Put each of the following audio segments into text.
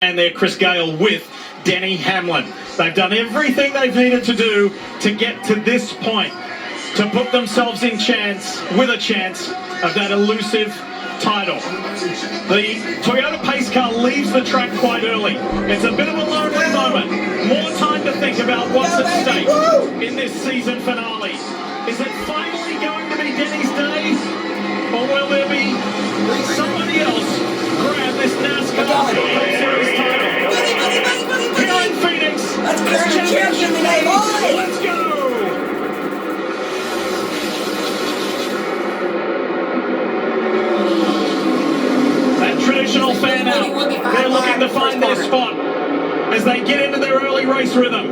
And there, Chris Gale with Denny Hamlin. They've done everything they've needed to do to get to this point, to put themselves in chance, with a chance of that elusive title. The Toyota pace car leaves the track quite early. It's a bit of a lonely moment. More time to think about what's at stake in this season finale. Is it finally going to be Denny's day? Or will there be somebody else grab this Nascar Series title? Here in Phoenix, let's clear the champion today, boy! Let's go! That traditional fan out. They're looking to find their spot as they get into their early race rhythm.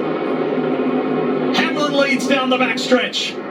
Hamlin leads down the backstretch.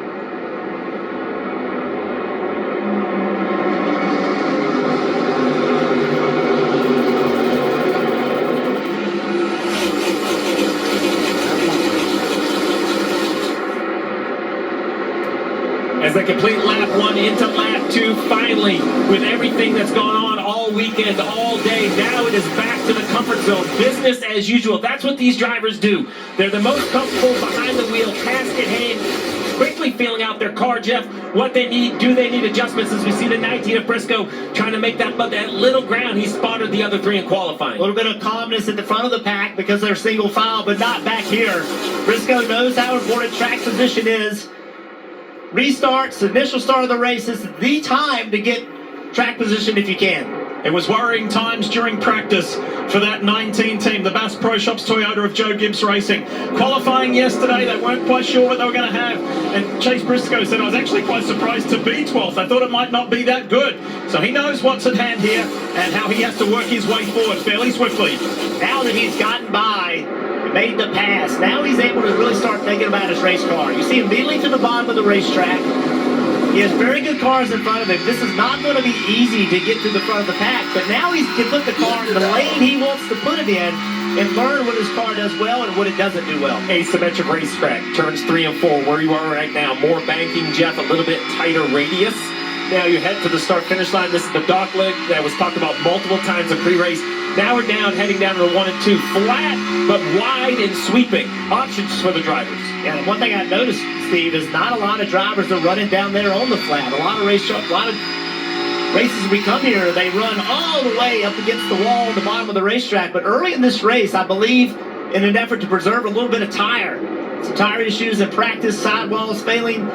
As they complete lap one into lap two, finally, with everything that's gone on all weekend, all day, now it is back to the comfort zone. Business as usual. That's what these drivers do. They're the most comfortable behind the wheel, task at hand, quickly feeling out their car, Jeff, what they need. Do they need adjustments? As we see the 19 of Briscoe trying to make that little ground. He spotted the other three in qualifying. A little bit of calmness at the front of the pack because they're single file, but not back here. Briscoe knows how important track position is. Restarts, initial start of the race is the time to get track position if you can. It was worrying times during practice for that 19 team, the Bass Pro Shops Toyota of Joe Gibbs Racing. Qualifying yesterday, they weren't quite sure what they were going to have. And Chase Briscoe said, I was actually quite surprised to be 12th. I thought it might not be that good. So he knows what's at hand here and how he has to work his way forward fairly swiftly. Now that he's gotten by, made the pass, now he's able to really start thinking about his race car. You see him immediately to the bottom of the racetrack. He has very good cars in front of him. This is not going to be easy to get to the front of the pack, but now he can put the car in the lane he wants to put it in and learn what his car does well and what it doesn't do well. Asymmetric racetrack, turns 3 and 4, where you are right now. More banking, Jeff, a little bit tighter radius. Now you head to the start-finish line. This is the dock leg that was talked about multiple times in pre-race. Now we're down, heading down to the 1 and 2. Flat, but wide and sweeping. Options for the drivers. Yeah, and one thing I noticed, Steve, is not a lot of drivers are running down there on the flat. A lot of races we come here, they run all the way up against the wall at the bottom of the racetrack. But early in this race, I believe, in an effort to preserve a little bit of tire, some tire issues in practice, sidewalls failing,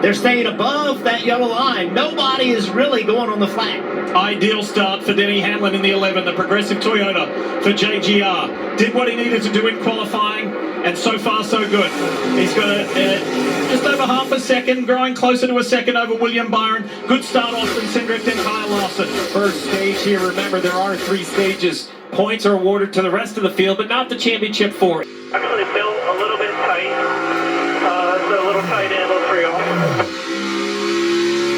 they're staying above that yellow line. Nobody is really going on the flat. Ideal start for Denny Hamlin in the 11, the progressive Toyota for JGR. Did what he needed to do in qualifying, and so far so good. He's got just over half a second, growing closer to a second over William Byron. Good start, Austin Cindric and Kyle Larson. First stage here, remember there are 3 stages. Points are awarded to the rest of the field, but not the championship for it. Actually built a little bit tight. It's a little tight handle for y'all.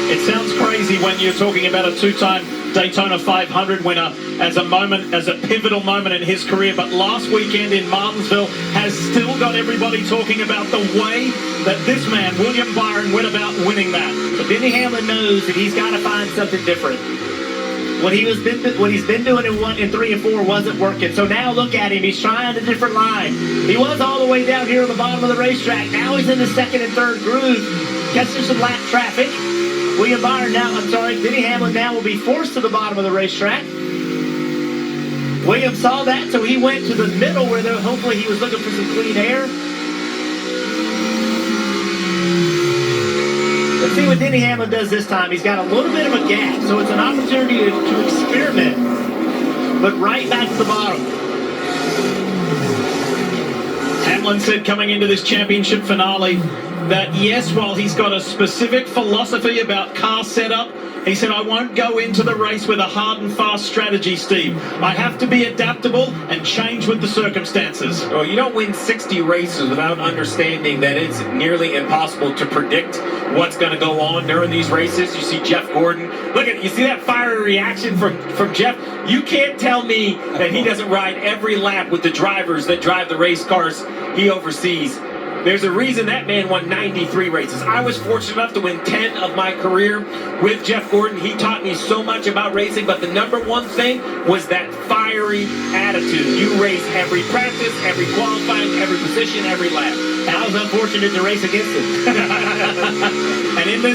It sounds crazy when you're talking about a 2-time Daytona 500 winner as a pivotal moment in his career, but last weekend in Martinsville has still got everybody talking about the way that this man, William Byron, went about winning that. But Denny Hamlin knows that he's got to find something different. What he's been doing in 3 and 4 wasn't working. So now look at him. He's trying a different line. He was all the way down here on the bottom of the racetrack. Now he's in the 2nd and 3rd groove, catching some lap traffic. Denny Hamlin now will be forced to the bottom of the racetrack. Williams saw that, so he went to the middle where hopefully he was looking for some clean air. Let's see what Denny Hamlin does this time. He's got a little bit of a gap, so it's an opportunity to experiment, but right back to the bottom. Hamlin said coming into this championship finale that yes, while he's got a specific philosophy about car setup, he said, I won't go into the race with a hard and fast strategy, Steve. I have to be adaptable and change with the circumstances. Well, you don't win 60 races without understanding that it's nearly impossible to predict what's going to go on during these races. You see Jeff Gordon. You see that fiery reaction from Jeff? You can't tell me that he doesn't ride every lap with the drivers that drive the race cars he oversees. There's a reason that man won 93 races. I was fortunate enough to win 10 of my career with Jeff Gordon. He taught me so much about racing, but the number one thing was that fiery attitude. You race every practice, every qualifying, every position, every lap. I was unfortunate to race against him. And in this